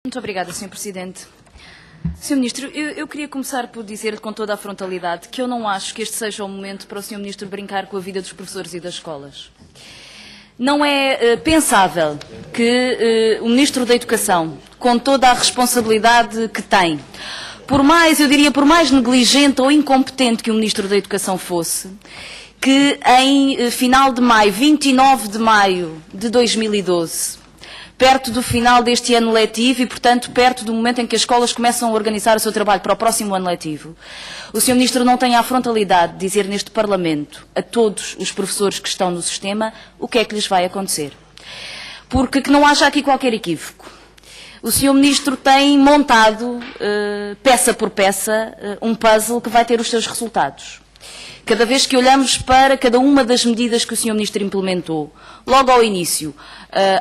Muito obrigada, Sr. Presidente. Sr. Ministro, eu queria começar por dizer-lhe com toda a frontalidade que eu não acho que este seja o momento para o Sr. Ministro brincar com a vida dos professores e das escolas. Não é pensável que o Ministro da Educação, com toda a responsabilidade que tem, por mais negligente ou incompetente que o Ministro da Educação fosse, que em final de maio, 29 de maio de 2012, perto do final deste ano letivo e, portanto, perto do momento em que as escolas começam a organizar o seu trabalho para o próximo ano letivo, o Sr. Ministro não tem a frontalidade de dizer neste Parlamento a todos os professores que estão no sistema o que é que lhes vai acontecer. Porque que não haja aqui qualquer equívoco. O Sr. Ministro tem montado, peça por peça, um puzzle que vai ter os seus resultados. Cada vez que olhamos para cada uma das medidas que o Sr. Ministro implementou, logo ao início,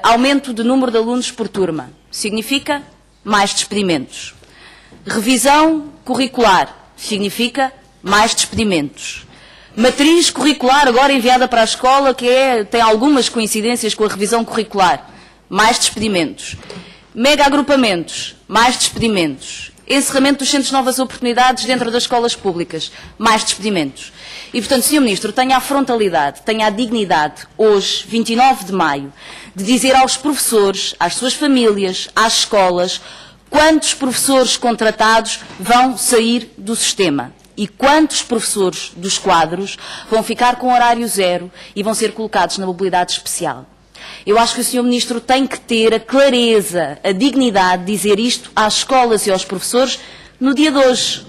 aumento do número de alunos por turma, significa mais despedimentos. Revisão curricular, significa mais despedimentos. Matriz curricular agora enviada para a escola, que tem algumas coincidências com a revisão curricular, mais despedimentos. Mega agrupamentos, mais despedimentos. Encerramento dos centros de novas oportunidades dentro das escolas públicas, mais despedimentos. E, portanto, Sr. Ministro, tenha a frontalidade, tenha a dignidade, hoje, 29 de maio, de dizer aos professores, às suas famílias, às escolas, quantos professores contratados vão sair do sistema e quantos professores dos quadros vão ficar com horário zero e vão ser colocados na mobilidade especial. Eu acho que o Sr. Ministro tem que ter a clareza, a dignidade de dizer isto às escolas e aos professores no dia de hoje.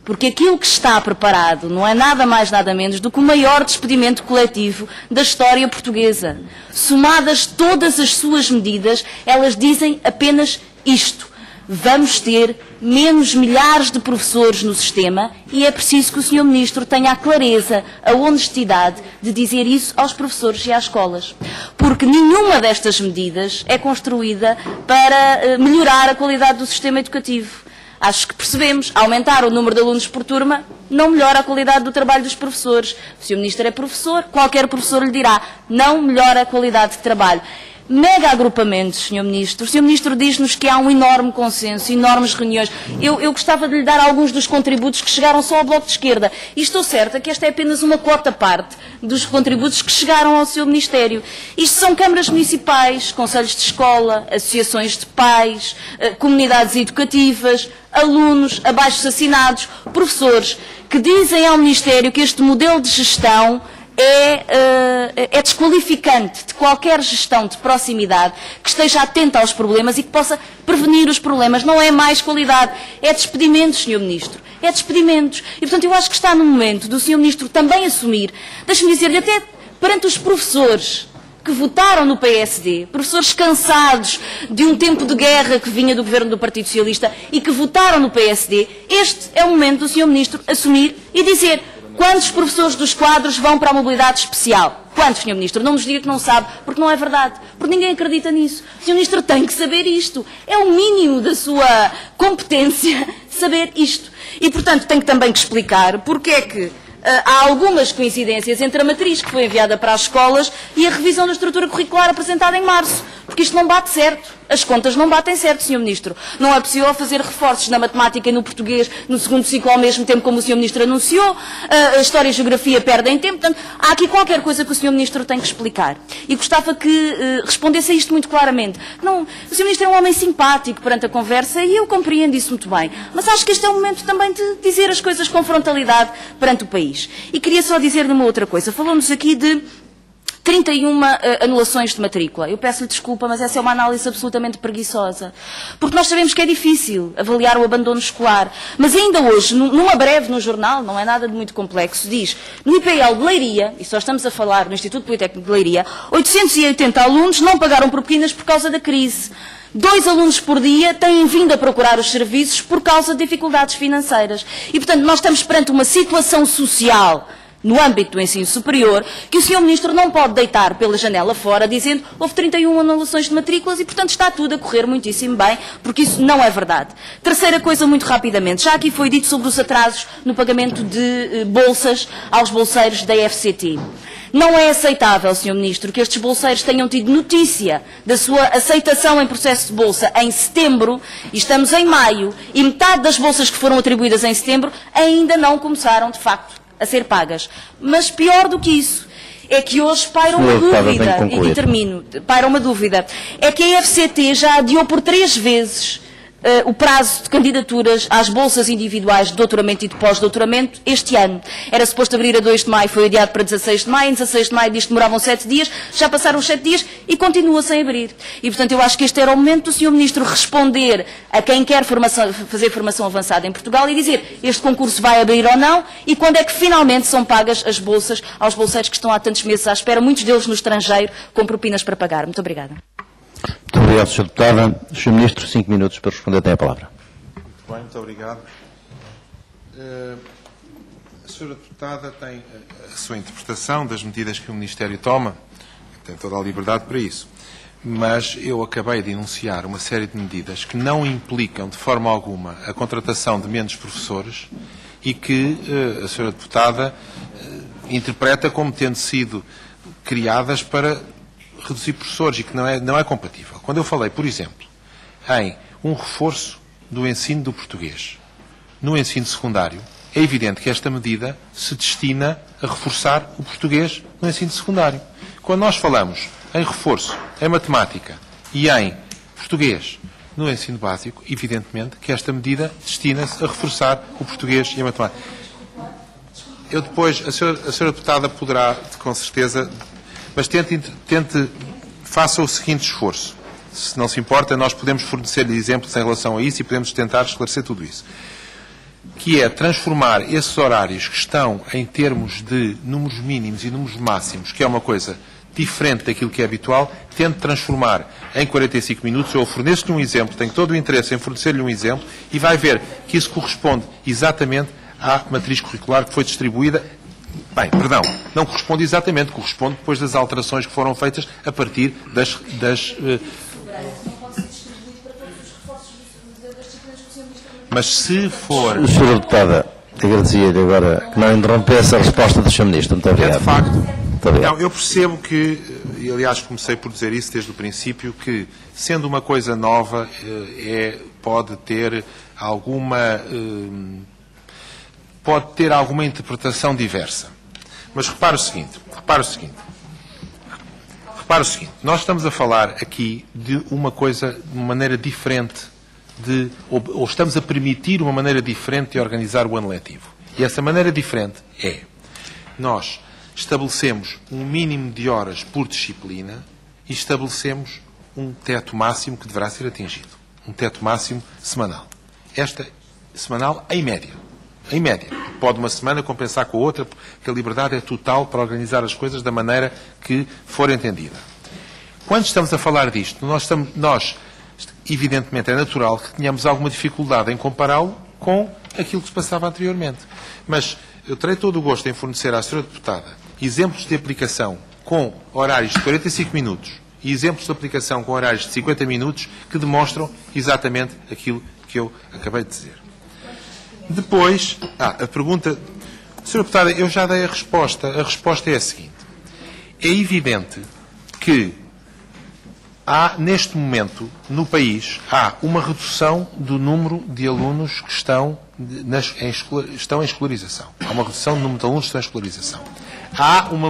Porque aquilo que está preparado não é nada mais, nada menos do que o maior despedimento coletivo da história portuguesa. Somadas todas as suas medidas, elas dizem apenas isto. Vamos ter menos milhares de professores no sistema e é preciso que o Sr. Ministro tenha a clareza, a honestidade de dizer isso aos professores e às escolas. Porque nenhuma destas medidas é construída para melhorar a qualidade do sistema educativo. Acho que percebemos, aumentar o número de alunos por turma não melhora a qualidade do trabalho dos professores. O Sr. Ministro é professor, qualquer professor lhe dirá, não melhora a qualidade de trabalho. Mega agrupamentos, Sr. Ministro. O Sr. Ministro diz-nos que há um enorme consenso, enormes reuniões. Eu gostava de lhe dar alguns dos contributos que chegaram só ao Bloco de Esquerda. E estou certa que esta é apenas uma quota parte dos contributos que chegaram ao seu Ministério. Isto são câmaras municipais, conselhos de escola, associações de pais, comunidades educativas, alunos, abaixo-assinados, professores, que dizem ao Ministério que este modelo de gestão é desqualificante de qualquer gestão de proximidade que esteja atenta aos problemas e que possa prevenir os problemas. Não é mais qualidade, é despedimentos, Sr. Ministro. É despedimentos. E, portanto, eu acho que está no momento do Sr. Ministro também assumir, deixe-me dizer-lhe, até perante os professores que votaram no PSD, professores cansados de um tempo de guerra que vinha do governo do Partido Socialista e que votaram no PSD, este é o momento do Sr. Ministro assumir e dizer quantos professores dos quadros vão para a mobilidade especial? Quantos, Sr. Ministro? Não nos diga que não sabe, porque não é verdade. Porque ninguém acredita nisso. O Sr. Ministro tem que saber isto. É o mínimo da sua competência saber isto. E, portanto, tem também que explicar porque é que há algumas coincidências entre a matriz que foi enviada para as escolas e a revisão da estrutura curricular apresentada em março. Porque isto não bate certo. As contas não batem certo, Sr. Ministro. Não é possível fazer reforços na matemática e no português no segundo ciclo ao mesmo tempo, como o Sr. Ministro anunciou. A História e a Geografia perdem tempo. Portanto, há aqui qualquer coisa que o Sr. Ministro tem que explicar. E gostava que respondesse a isto muito claramente. Não, o Sr. Ministro é um homem simpático perante a conversa e eu compreendo isso muito bem. Mas acho que este é o momento também de dizer as coisas com frontalidade perante o país. E queria só dizer-lhe uma outra coisa. Falou-nos aqui de 31 anulações de matrícula. Eu peço-lhe desculpa, mas essa é uma análise absolutamente preguiçosa. Porque nós sabemos que é difícil avaliar o abandono escolar. Mas ainda hoje, numa breve no jornal, não é nada de muito complexo, diz, no IPL de Leiria, e só estamos a falar no Instituto Politécnico de Leiria, 880 alunos não pagaram propinas por causa da crise. 2 alunos por dia têm vindo a procurar os serviços por causa de dificuldades financeiras. E, portanto, nós estamos perante uma situação social no âmbito do ensino superior, que o Sr. Ministro não pode deitar pela janela fora dizendo que houve 31 anulações de matrículas e, portanto, está tudo a correr muitíssimo bem, porque isso não é verdade. Terceira coisa, muito rapidamente, já aqui foi dito sobre os atrasos no pagamento de bolsas aos bolseiros da FCT. Não é aceitável, Sr. Ministro, que estes bolseiros tenham tido notícia da sua aceitação em processo de bolsa em setembro, e estamos em maio, e metade das bolsas que foram atribuídas em setembro ainda não começaram, de facto, a ser pagas. Mas pior do que isso, é que hoje paira uma dúvida, e termino, paira uma dúvida, é que a FCT já adiou por 3 vezes o prazo de candidaturas às bolsas individuais de doutoramento e de pós-doutoramento este ano. Era suposto abrir a 2 de maio, foi adiado para 16 de maio, em 16 de maio diz que demoravam 7 dias, já passaram os 7 dias e continua sem abrir. E, portanto, eu acho que este era o momento do Sr. Ministro responder a quem quer fazer formação avançada em Portugal e dizer este concurso vai abrir ou não e quando é que finalmente são pagas as bolsas aos bolseiros que estão há tantos meses à espera, muitos deles no estrangeiro, com propinas para pagar. Muito obrigada. Muito obrigado, Sr. Deputada. Sr. Ministro, 5 minutos para responder. Tem a palavra. Muito bem, muito obrigado. A Sra. Deputada tem a sua interpretação das medidas que o Ministério toma, tem toda a liberdade para isso, mas eu acabei de enunciar uma série de medidas que não implicam de forma alguma a contratação de menos professores e que a Sra. Deputada interpreta como tendo sido criadas para reduzir professores e que não é compatível. Quando eu falei, por exemplo, em um reforço do ensino do português no ensino secundário, é evidente que esta medida se destina a reforçar o português no ensino secundário. Quando nós falamos em reforço em matemática e em português no ensino básico, evidentemente que esta medida destina-se a reforçar o português e a matemática. Eu depois, a senhora deputada poderá, com certeza, mas faça o seguinte esforço. Se não se importa, nós podemos fornecer-lhe exemplos em relação a isso e podemos tentar esclarecer tudo isso. Que é transformar esses horários que estão em termos de números mínimos e números máximos, que é uma coisa diferente daquilo que é habitual, tente transformar em 45 minutos. Eu forneço-lhe um exemplo, tenho todo o interesse em fornecer-lhe um exemplo e vai ver que isso corresponde exatamente à matriz curricular que foi distribuída. Bem, perdão, não corresponde exatamente, corresponde depois das alterações que foram feitas a partir das Mas se for... Sra. Deputada, agradecia-lhe agora que não interrompesse a resposta do Sr. Ministro. Muito obrigado. É de facto. Muito obrigado. Não, eu percebo que, e aliás comecei por dizer isso desde o princípio, que sendo uma coisa nova, pode ter alguma interpretação diversa. Mas repare o seguinte, nós estamos a falar aqui de uma coisa de uma maneira diferente, ou estamos a permitir uma maneira diferente de organizar o ano letivo. E essa maneira diferente é, nós estabelecemos um mínimo de horas por disciplina e estabelecemos um teto máximo que deverá ser atingido. Um teto máximo semanal. Semanal em média. Em média. Pode uma semana compensar com a outra, porque a liberdade é total para organizar as coisas da maneira que for entendida. Quando estamos a falar disto, nós evidentemente, é natural que tenhamos alguma dificuldade em compará-lo com aquilo que se passava anteriormente. Mas eu terei todo o gosto em fornecer à Sra. Deputada exemplos de aplicação com horários de 45 minutos e exemplos de aplicação com horários de 50 minutos que demonstram exatamente aquilo que eu acabei de dizer. Depois, a pergunta... Sra. Deputada, eu já dei a resposta. A resposta é a seguinte. É evidente que neste momento, no país, há uma redução do número de alunos que estão em escolarização. Há uma redução do número de alunos que estão em escolarização. Há uma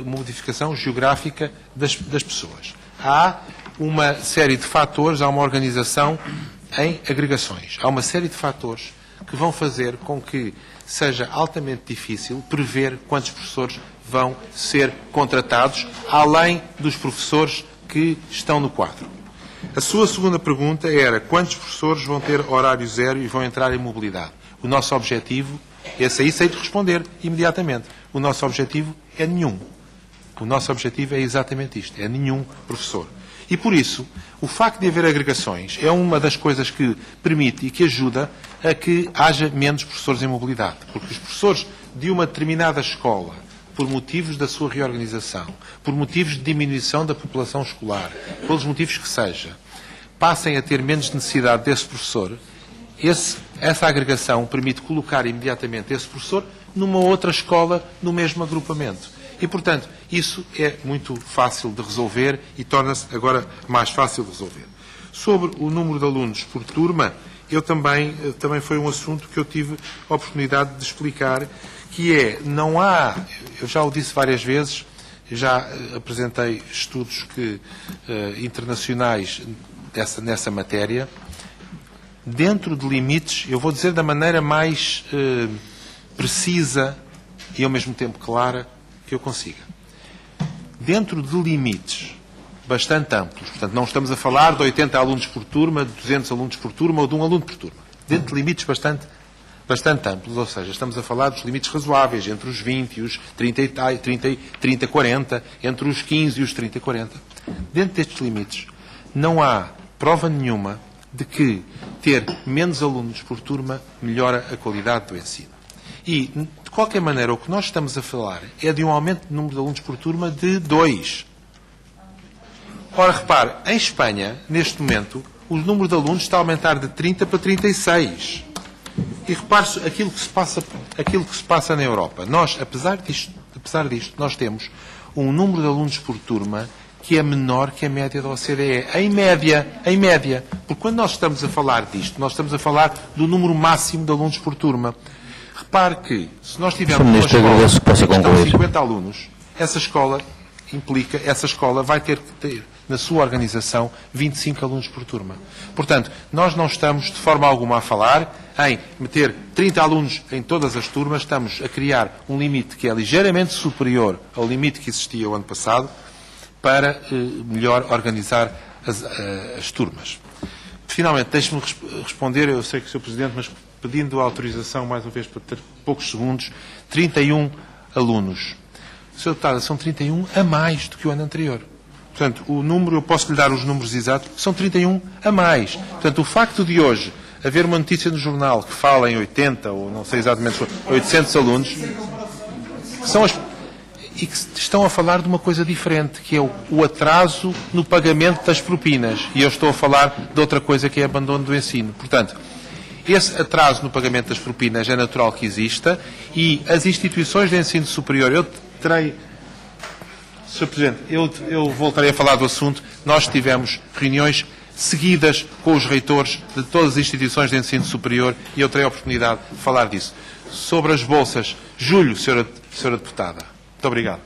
modificação geográfica das pessoas. Há uma série de fatores, há uma organização em agregações. Há uma série de fatores que vão fazer com que seja altamente difícil prever quantos professores vão ser contratados, além dos professores que estão no quadro. A sua segunda pergunta era quantos professores vão ter horário zero e vão entrar em mobilidade. O nosso objetivo, esse aí sei de responder imediatamente, o nosso objetivo é nenhum. O nosso objetivo é exatamente isto, é nenhum professor. E por isso, o facto de haver agregações é uma das coisas que permite e que ajuda a que haja menos professores em mobilidade. Porque os professores de uma determinada escola, por motivos da sua reorganização, por motivos de diminuição da população escolar, pelos motivos que seja, passem a ter menos necessidade desse professor, essa agregação permite colocar imediatamente esse professor numa outra escola no mesmo agrupamento. E, portanto, isso é muito fácil de resolver e torna-se agora mais fácil de resolver. Sobre o número de alunos por turma, também foi um assunto que eu tive a oportunidade de explicar, que é, não há, eu já o disse várias vezes, já apresentei estudos internacionais nessa matéria, dentro de limites, eu vou dizer da maneira mais precisa e ao mesmo tempo clara que eu consiga. Dentro de limites bastante amplos, portanto não estamos a falar de 80 alunos por turma, de 200 alunos por turma ou de um aluno por turma. Dentro de limites bastante amplos, ou seja, estamos a falar dos limites razoáveis, entre os 20 e os 30 e 40, entre os 15 e os 30 e 40. Dentro destes limites, não há prova nenhuma de que ter menos alunos por turma melhora a qualidade do ensino. E, de qualquer maneira, o que nós estamos a falar é de um aumento de número de alunos por turma de 2. Ora, repare, em Espanha, neste momento, o número de alunos está a aumentar de 30 para 36. E repare-se aquilo que se passa na Europa. Nós, apesar disto, nós temos um número de alunos por turma que é menor que a média da OCDE. Em média. Porque quando nós estamos a falar disto, nós estamos a falar do número máximo de alunos por turma. Repare que, se nós tivermos uma escola que estão 50 alunos, essa escola vai ter que ter, na sua organização, 25 alunos por turma. Portanto, nós não estamos, de forma alguma, a falar em meter 30 alunos em todas as turmas, estamos a criar um limite que é ligeiramente superior ao limite que existia o ano passado, para melhor organizar as turmas. Finalmente, deixe-me responder, eu sei que o Sr. Presidente, mas pedindo a autorização, mais uma vez, para ter poucos segundos, 31 alunos. Sr. Deputado, são 31 a mais do que o ano anterior. Portanto, o número, eu posso lhe dar os números exatos, são 31 a mais. Portanto, o facto de hoje haver uma notícia no jornal que fala em 80, ou não sei exatamente, 800 alunos, e que estão a falar de uma coisa diferente, que é o atraso no pagamento das propinas. E eu estou a falar de outra coisa, que é abandono do ensino. Portanto, esse atraso no pagamento das propinas é natural que exista, e as instituições de ensino superior, Sr. Presidente, eu voltarei a falar do assunto. Nós tivemos reuniões seguidas com os reitores de todas as instituições de ensino superior e eu terei a oportunidade de falar disso. Sobre as bolsas, julho, Sra. Deputada. Muito obrigado.